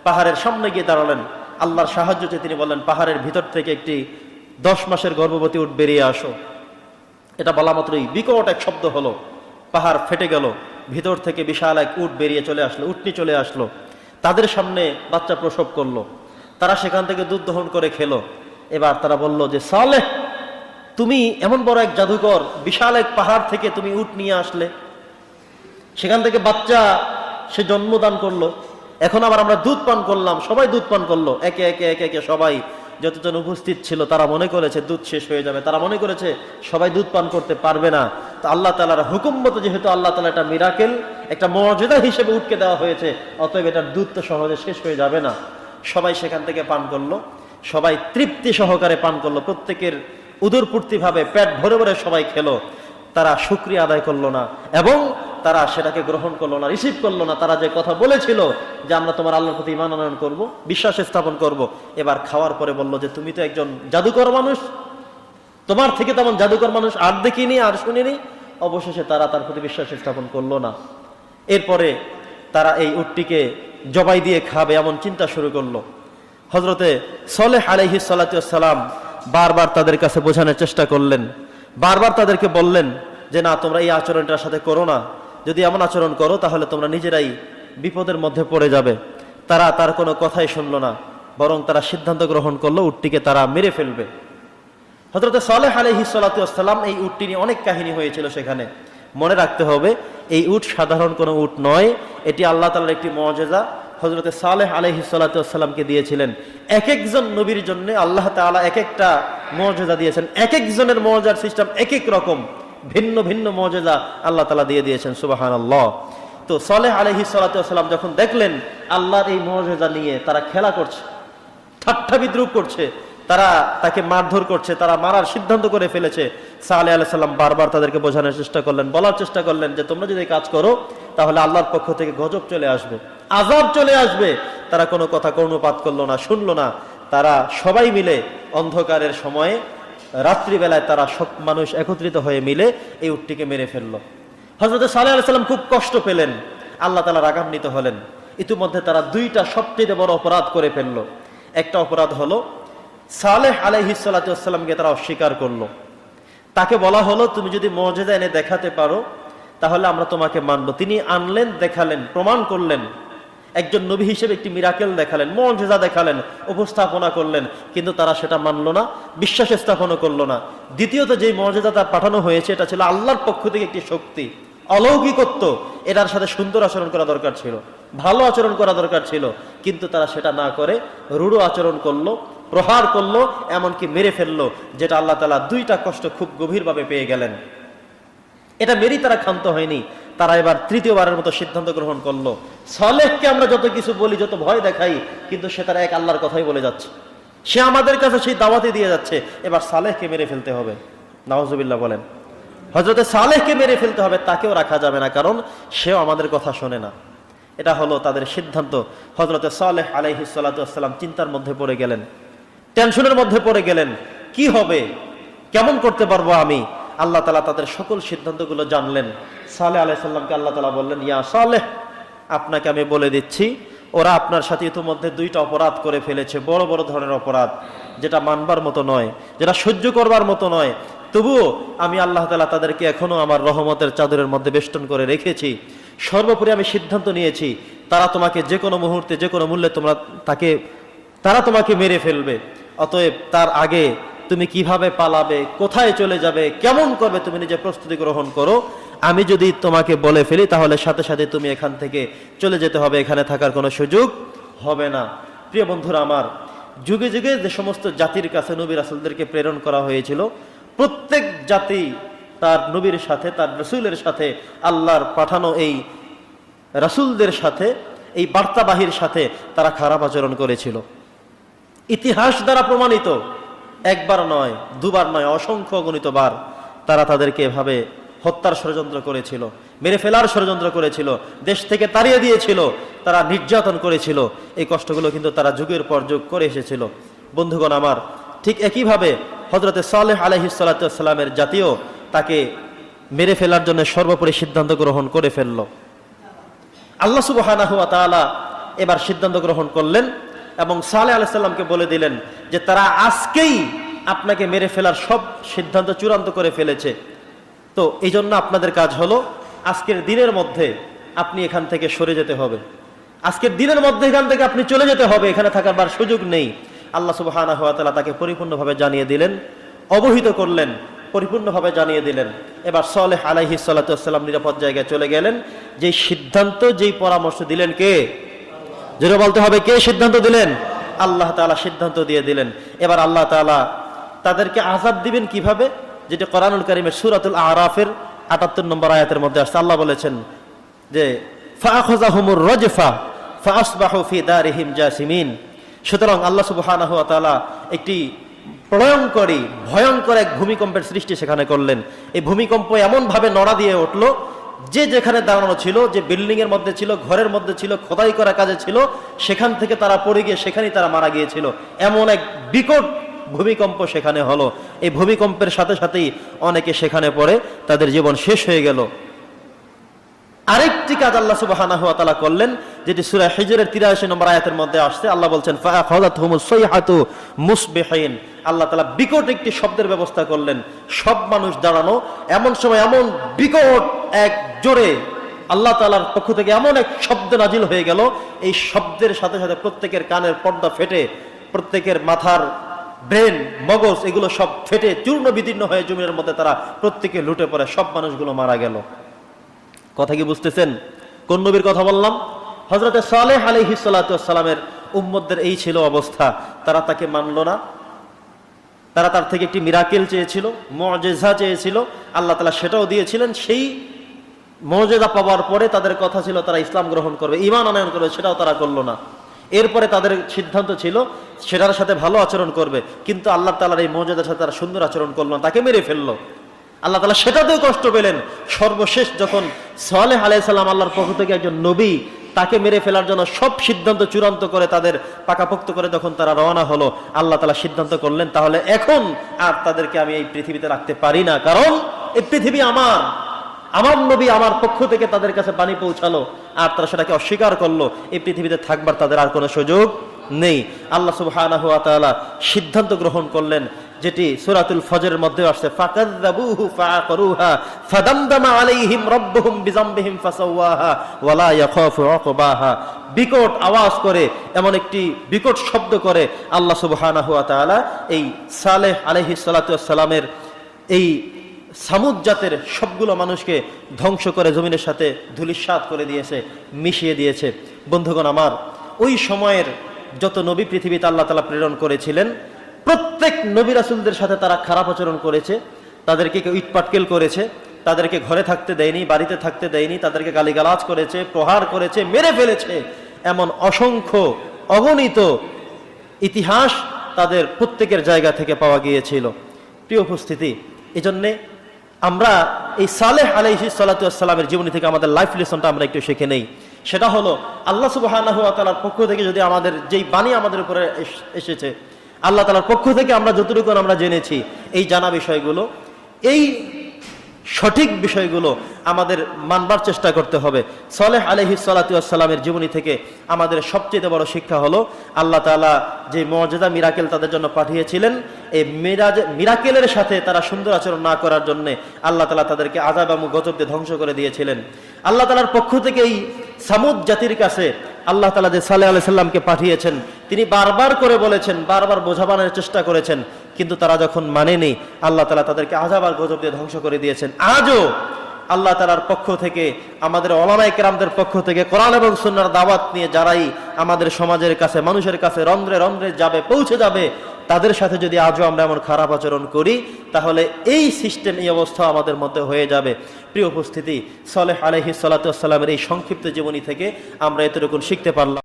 পাহাড়ের সামনে গিয়ে দাঁড়ালেন। আল্লাহর সাহায্য চেয়ে তিনি বললেন, পাহাড়ের ভিতর থেকে একটি 10 মাসের গর্ভবতী উট বেরিয়ে আসো। এটা বলা মাত্রই বিকট এক শব্দ হলো, পাহাড় ফেটে গেল, ভিতর থেকে বিশাল এক উট বেরিয়ে চলে আসলো, উটনি চলে আসলো, তাদের সামনে বাচ্চা প্রসব করলো। তারা সেখান থেকে দুধ দহন করে খেলো। এবার তারা বলল যে, সালেহ, তুমি এমন বড় এক জাদুকর, বিশাল এক পাহাড় থেকে তুমি উট নিয়ে আসলে, সেখান থেকে বাচ্চা সে জন্মদান করলো, এখন আবার আমরা দুধ পান করলাম, সবাই দুধ পান করলো, একে একে একে একে সবাই যতজন উপস্থিত ছিল তারা মনে করেছে দুধ শেষ হয়ে যাবে, তারা মনে করেছে সবাই দুধ পান করতে পারবে না। তো আল্লাহ তাআলার হুকুম মতো যেহেতু আল্লাহ তাআলা একটা মিরাকেল, একটা মুআজিজা হিসেবে উটকে দেওয়া হয়েছে, অতএব এটার দুধ তো সহজে শেষ হয়ে যাবে না। সবাই সেখান থেকে পান করলো, সবাই তৃপ্তি সহকারে পান করলো, প্রত্যেকের উদরপূর্তি ভাবে পেট ভরে ভরে সবাই খেলো। তারা শুকরিয়া আদায় করলো না এবং তারা সেটাকে গ্রহণ করলো না, রিসিভ করলো না। তারা যে কথা বলেছিল যে আমরা তোমার আল্লাহর প্রতি ঈমান আনয়ন করবো, বিশ্বাস স্থাপন করব, এবার খাওয়ার পরে বলল যে তুমি তো একজন জাদুকর মানুষ, তোমার থেকে তেমন জাদুকর মানুষ আর দেখিনি আর শুনিনি। অবশেষে তারা তার প্রতি বিশ্বাস স্থাপন করলো না। এরপরে তারা এই উটটিকে জবাই দিয়ে খাবে এমন চিন্তা শুরু করলো। হযরতে সালেহ আলাইহিস সালাতু ওয়াস সালাম বারবার তাদের কাছে বোঝানোর চেষ্টা করলেন, বারবার তাদেরকে বললেন যে না, তোমরা এই আচরণটার সাথে করো না, যদি এমন আচরণ করো তাহলে তোমরা নিজেরাই বিপদের মধ্যে পড়ে যাবে। তারা তার কোনো কথাই শুনলো না, বরং তারা সিদ্ধান্ত গ্রহণ করলো উটটিকে তারা মেরে ফেলবে। হযরতে সালেহ আলাইহিস সালাতু ওয়াস সালাম, এই উটটি নিয়ে অনেক কাহিনী হয়েছিল সেখানে। মনে রাখতে হবে, এই উট সাধারণ কোনো উট নয়, এটি আল্লাহ তাআলার একটি মুআজিজা হযরতে সালেহ আলাইহিস সালাতু ওয়াস সালামকে দিয়েছিলেন। এক একজন নবীর জন্য আল্লাহ তাআলা এক একটা মুআজিজা দিয়েছেন, এক একজনের মুআজিজার সিস্টেম এক এক রকম, ভিন্ন ভিন্ন মুআজিজা আল্লাহ তাআলা দিয়ে দিয়েছেন। সুবহানাল্লাহ। তো সালেহ আলাইহিস সালাতু ওয়াস সালাম যখন দেখলেন আল্লাহর এই মুআজিজা নিয়ে তারা খেলা করছে, ঠাট্টা বিদ্রুপ করছে, তারা তাকে মারধর করছে, তারা মারার সিদ্ধান্ত করে ফেলেছে, সালেহ আলাইহিস সালাম বারবার তাদেরকে বোঝানোর চেষ্টা করলেন, বলার চেষ্টা করলেন যে তোমরা যদি কাজ করো তাহলে আল্লাহর পক্ষ থেকে গজব চলে আসবে, আযাব চলে আসবে। তারা কোনো কথা কর্ণপাত করলো না, শুনলো না। তারা সবাই মিলে অন্ধকারের সময়ে, রাত্রিবেলায় তারা সব মানুষ একত্রিত হয়ে মিলে এই উটটিকে মেরে ফেললো। হযরত সালেহ আলাইহিস সালাম খুব কষ্ট পেলেন, আল্লাহ তাআলা রাগান্বিত হলেন। ইতিমধ্যে তারা দুইটা সবচেয়ে বড় অপরাধ করে ফেললো। একটা অপরাধ হলো সালেহ আলাইহিস সালাতু ওয়াস সালামকে তারা অস্বীকার করলো। তাকে বলা হলো তুমি যদি মুআজিজা এনে দেখাতে পারো তাহলে আমরা তোমাকে মানব। তিনি আনলেন, দেখালেন, প্রমাণ করলেন, একজন নবী হিসেবে একটি মিরাকেল দেখালেন, মুআজিজা দেখালেন, উপস্থাপনা করলেন, কিন্তু তারা সেটা মানলো না, বিশ্বাস স্থাপনও করলো না। দ্বিতীয়ত যে মুআজিজা তার পাঠানো হয়েছে এটা ছিল আল্লাহর পক্ষ থেকে একটি শক্তি, অলৌকিকত্ব, এটার সাথে সুন্দর আচরণ করা দরকার ছিল, ভালো আচরণ করা দরকার ছিল, কিন্তু তারা সেটা না করে রূঢ় আচরণ করলো, প্রহার করলো, এমনকি মেরে ফেললো, যেটা আল্লাহ তাআলা দুইটা কষ্ট খুব গভীরভাবে পেয়ে গেলেন। এটা মেরেই তারা ক্ষান্ত হয়নি, তারা এবার তৃতীয়বারের মতো সিদ্ধান্ত গ্রহণ করলো, সালেহকে আমরা যত কিছু বলি, যত ভয় দেখাই, কিন্তু সে তার এক আল্লাহর কথাই বলে যাচ্ছে, সে আমাদের কাছে সেই দাওয়াতে দিয়ে যাচ্ছে, এবার সালেহকে মেরে ফেলতে হবে। নাউজুবিল্লাহ বলেন। হযরতে সালেহকে মেরে ফেলতে হবে, তাকেও রাখা যাবে না, কারণ সেও আমাদের কথা শোনে না। এটা হলো তাদের সিদ্ধান্ত। হযরতে সালেহ আলাইহিস সালাতু ওয়াস সালাম চিন্তার মধ্যে পড়ে গেলেন, টেনশনের মধ্যে পড়ে গেলেন, কি হবে, কেমন করতে পারবো আমি। আল্লাহ তাআলা তাদের সকল সিদ্ধান্তগুলো জানলেন। সালেহ আলাইহিস সালামকে আল্লাহ তাআলা বললেন, ইয়া সালেহ, আপনাকে আমি বলে দিচ্ছি, ওরা আপনার সাথে ইতিমধ্যে দুইটা অপরাধ করে ফেলেছে, বড় বড় ধরনের অপরাধ, যেটা মানবার মতো নয়, যেটা সহ্য করবার মতো নয়। তবুও আমি আল্লাহ তাআলা তাদেরকে এখনো আমার রহমতের চাদরের মধ্যে বেষ্টন করে রেখেছি। সর্বোপরি আমি সিদ্ধান্ত নিয়েছি, তারা তোমাকে যে কোনো মুহূর্তে, যে কোনো মূল্যে তারা তোমাকে মেরে ফেলবে। অতএব তার আগে তুমি কিভাবে পালাবে, কোথায় চলে যাবে, কেমন করবে, তুমি নিজে প্রস্তুতি গ্রহণ করো। আমি যদি তোমাকে বলে ফেলি তাহলে সাথে সাথে তুমি এখান থেকে চলে যেতে হবে, এখানে থাকার কোনো সুযোগ হবে না। প্রিয় বন্ধুরা আমার, যুগে যুগে যে সমস্ত জাতির কাছে নবী রাসূলদেরকে প্রেরণ করা হয়েছিল, প্রত্যেক জাতি তার নবীর সাথে, তার রাসূলের সাথে, আল্লাহর পাঠানো এই রাসূলদের সাথে, এই বার্তাবাহীর সাথে তারা খারাপ আচরণ করেছিল। ইতিহাস দ্বারা প্রমাণিত, একবার নয়, দুবার নয়, অসংখ্য অগণিত বার তারা তাদেরকে এভাবে হত্যার ষড়যন্ত্র করেছিল, মেরে ফেলার ষড়যন্ত্র করেছিল, দেশ থেকে তাড়িয়ে দিয়েছিল, তারা নির্যাতন করেছিল। এই কষ্টগুলো কিন্তু তারা যুগের পর যুগ করে এসেছিল। বন্ধুগণ আমার, ঠিক একইভাবে হযরতে সালেহ আলাইহিস সালাতু ওয়াস সালামের জাতীয় তাকে মেরে ফেলার জন্য সর্বোপরি সিদ্ধান্ত গ্রহণ করে ফেলল। আল্লাহ সুবহানাহু ওয়া তাআলা এবার সিদ্ধান্ত গ্রহণ করলেন এবং সালেহ আলাইহিস সালামকে বলে দিলেন যে তারা আজকেই আপনাকে মেরে ফেলার সব সিদ্ধান্ত চূড়ান্ত করে ফেলেছে। তো এই জন্য আপনাদের কাজ হলো আজকের দিনের মধ্যে আপনি এখান থেকে সরে যেতে হবে, আজকের দিনের মধ্যে এখান থেকে আপনি চলে যেতে হবে, এখানে থাকার সুযোগ নেই। আল্লাহ সুবহানাহু ওয়া তাআলা তাকে পরিপূর্ণভাবে জানিয়ে দিলেন, অবহিত করলেন, পরিপূর্ণভাবে জানিয়ে দিলেন। এবার সালেহ আলাইহিস সালাতু ওয়াস সালাম নিরাপদ জায়গায় চলে গেলেন। যেই সিদ্ধান্ত, যেই পরামর্শ দিলেন কে? জোরে বলতে হবে, কে সিদ্ধান্ত দিলেন? আল্লাহ তাআলা সিদ্ধান্ত দিয়ে দিলেন। এবার আল্লাহ তাআলা তাদেরকে আযাব দিবেন কিভাবে, যেটা কোরআনুল কারীমের সূরাতুল আরাফের ৭৮ নম্বর আয়াতের মধ্যে আসছে। আল্লাহ বলেছেন যে ফাআখাযাহুমুর রাজফা ফাআসবাহু ফি দারিহিম জাসিমিন। সুতরাং আল্লাহ সুবহানাহু ওয়া তাআলা একটি ভয়ঙ্কর এক ভূমিকম্পের সৃষ্টি সেখানে করলেন। এই ভূমিকম্প এমন ভাবে নড়া দিয়ে উঠলো, যে যেখানে দাঁড়ানো ছিল, যে বিল্ডিং এর মধ্যে ছিল, ঘরের মধ্যে ছিল, খোদাই করা কাজে ছিল, সেখান থেকে তারা পড়ে গিয়ে সেখানেই তারা মারা গিয়েছিল। এমন এক বিকট ভূমিকম্প সেখানে হলো। এই ভূমিকম্পের সাথে সাথেই অনেকে সেখানে পড়ে তাদের জীবন শেষ হয়ে গেল। আরেকটি কাজ আল্লাহ সুবহানাহু ওয়া তাআলা করলেন, যেটি সূরা হিজরের ৮৩ নম্বর আয়াতের মধ্যে আসছে। আল্লাহ বলছেন ফাআখাযাতহুমুস সাইহাতু মুসবিহিন। আল্লাহ তাআলা বিকট একটি শব্দের ব্যবস্থা করলেন, সব মানুষ দাঁড়ানো। এমন সময় এমন বিকট এক জোরে আল্লাহ তাআলার পক্ষ থেকে এমন এক শব্দ নাজিল হয়ে গেল, এই শব্দের সাথে সাথে প্রত্যেকের কানের পর্দা ফেটে, প্রত্যেকের মাথার ব্রেন, মগজ এগুলো সব ফেটে চূর্ণ বিদীর্ণ হয়ে জমিনের মধ্যে তারা প্রত্যেকে লুটে পড়ে, সব মানুষগুলো মারা গেল। কথা কি বুঝতেছেন? কোন নবীর কথা বললাম? হযরত সালেহ আলাইহিস সালাতু ওয়াস সালামের উম্মতদের এই ছিল অবস্থা। তারা তাকে মানল না, তারা তার থেকে একটি মিরাকেল চেয়েছিল, মুআজিজা চেয়েছিল। আল্লাহ তাআলা সেটাও দিয়েছিলেন। সেই মুআজিজা পাওয়ার পরে তাদের কথা ছিল তারা ইসলাম গ্রহণ করবে, ঈমান আনয়ন করবে, সেটাও তারা করলো না। এরপরে তাদের সিদ্ধান্ত ছিল সেটার সাথে ভালো আচরণ করবে, কিন্তু আল্লাহ তাআলার এই মুআজিজার সাথে তারা সুন্দর আচরণ করলো না, তাকে মেরে ফেললো। আল্লাহ তাআলা সেটাতেও কষ্ট পেলেন। সর্বশেষ যখন সালেহ আলাইহিস সালাম আল্লাহর পক্ষ থেকে একজন নবী, তাকে মেরে ফেলার জন্য সব সিদ্ধান্ত চূড়ান্ত করে তাদের পাকাপোক্ত করে যখন তারা রওনা হলো, আল্লাহ তাআলা সিদ্ধান্ত করলেন তাহলে এখন আর তাদেরকে আমি এই পৃথিবীতে রাখতে পারি না, কারণ এই পৃথিবী আমার নবী আমার পক্ষ থেকে তাদের কাছে বাণী পৌঁছালো, আর তারা সেটাকে অস্বীকার করলো। এই পৃথিবীতে থাকবার তাদের আর কোনো সুযোগ নেই। আল্লাহ সুবহানাহু ওয়া তাআলা সিদ্ধান্ত গ্রহণ করলেন, যেটি সূরাতুল ফজরের মধ্যে আসছে, ফাকাযযাবুহু ফাআকরুহা ফাদামদামা আলাইহিম রাব্বুহুম বিযামবিহিম ফাসাওয়াহা ওয়ালা ইয়াখাফু উকবাহা। বিকট আওয়াজ করে, এমন একটি বিকট শব্দ করে আল্লাহ সুবহানাহু ওয়া তাআলা এই সালেহ আলাইহিস সালাতু ওয়াস সালামের এই সামুদ জাতের সবগুলো মানুষকে ধ্বংস করে জমিনের সাথে ধূলিসাৎ করে দিয়েছে, মিশিয়ে দিয়েছে। বন্ধুগণ আমার, ওই সময়ের যত নবী পৃথিবীতে আল্লাহ তাআলা প্রেরণ করেছিলেন, প্রত্যেক নবী রাসূলদের সাথে তারা খারাপ আচরণ করেছে, তাদেরকে কেউ ইটপাটকেল করেছে, তাদেরকে ঘরে থাকতে দেয়নি, বাড়িতে থাকতে দেয়নি, তাদেরকে গালিগালাজ করেছে, প্রহার করেছে, মেরে ফেলেছে। এমন অসংখ্য অগণিত ইতিহাস তাদের প্রত্যেকের জায়গা থেকে পাওয়া গিয়েছিল। প্রিয় উপস্থিতি, এজন্যে আমরা এই সালেহ আলাইহিস সালাতু ওয়াস সালামের জীবনী থেকে আমাদের লাইফ লেসনটা আমরা একটু শিখে নেই। সেটা হলো, আল্লাহ সুবহানাহু ওয়া তাআলার পক্ষ থেকে যদি আমাদের যেই বাণী আমাদের উপরে এসেছে, আল্লাহ তাআলার পক্ষ থেকে আমরা যতটুকু আমরা জেনেছি, এই জানা বিষয়গুলো, এই সঠিক বিষয়গুলো আমাদের মানবার চেষ্টা করতে হবে। সালেহ আলাইহিস সালাতু ওয়াস সালামের জীবনী থেকে আমাদের সবচেয়ে বড় শিক্ষা হলো, আল্লাহ তাআলা যে মুআজিজা মিরাকেল তাদের জন্য পাঠিয়েছিলেন, এই মিরাকেলের সাথে তারা সুন্দর আচরণ না করার জন্য আল্লাহ তাআলা তাদেরকে আযাব এবং গজব দিয়ে ধ্বংস করে দিয়েছিলেন। আল্লাহ তাআলার পক্ষ থেকে এই সামুদ জাতির কাছে আল্লাহ তাআলা যে সালেহ আলাইহিস সালামকে পাঠিয়েছেন, তিনি বারবার করে বলেছেন, বারবার বোঝাবার চেষ্টা করেছেন, কিন্তু তারা যখন মানেনি, আল্লাহ তাআলা তাদেরকে আযাব আর গজব দিয়ে ধ্বংস করে দিয়েছেন। আজও আল্লাহ তাআলার পক্ষ থেকে, আমাদের উলামায়ে কেরামদের পক্ষ থেকে কোরআন এবং সুন্নাহর দাওয়াত নিয়ে যারাই আমাদের সমাজের কাছে, মানুষের কাছে রন্ধ্রে রন্ধ্রে যাবে, পৌঁছে যাবে, তাদের সাথে যদি আজও আমরা এমন খারাপ আচরণ করি, তাহলে এই সিস্টেম, এই অবস্থা আমাদের মধ্যে হয়ে যাবে। প্রিয় উপস্থিতি, সালেহ আলাইহিস সালাতু ওয়াস সালামের এই সংক্ষিপ্ত জীবনী থেকে আমরা এতটুকু শিখতে পারলাম।